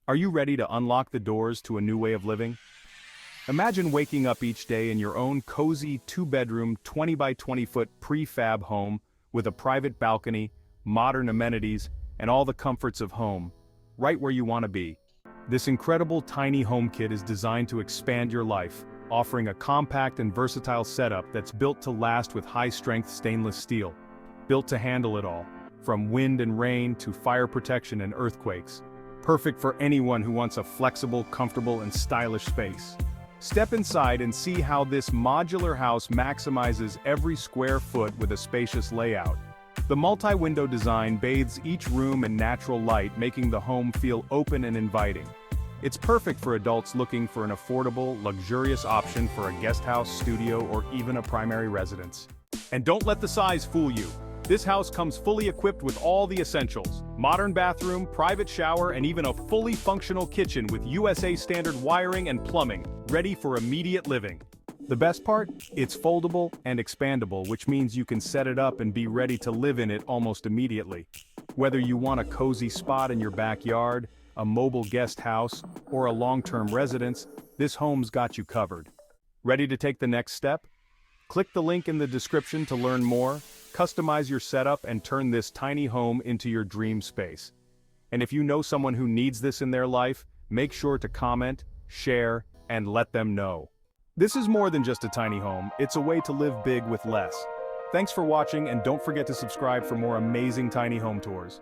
Are you ready to unlock the doors to a new way of living? Imagine waking up each day in your own cozy 2-bedroom, 20 by 20 foot prefab home with a private balcony, modern amenities, and all the comforts of home, right where you want to be. This incredible tiny home kit is designed to expand your life, offering a compact and versatile setup that's built to last with high-strength stainless steel. Built to handle it all, from wind and rain to fire protection and earthquakes. Perfect for anyone who wants a flexible, comfortable, and stylish space. Step inside and see how this modular house maximizes every square foot with a spacious layout. The multi-window design bathes each room in natural light, making the home feel open and inviting. It's perfect for adults looking for an affordable, luxurious option for a guest house, studio, or even a primary residence. And don't let the size fool you. This house comes fully equipped with all the essentials: modern bathroom, private shower, and even a fully functional kitchen with USA standard wiring and plumbing, ready for immediate living. The best part? It's foldable and expandable, which means you can set it up and be ready to live in it almost immediately. Whether you want a cozy spot in your backyard, a mobile guest house, or a long-term residence, this home's got you covered. Ready to take the next step? Click the link in the description to learn more, customize your setup, and turn this tiny home into your dream space. And if you know someone who needs this in their life, make sure to comment, share, and let them know. This is more than just a tiny home, it's a way to live big with less. Thanks for watching, and don't forget to subscribe for more amazing tiny home tours.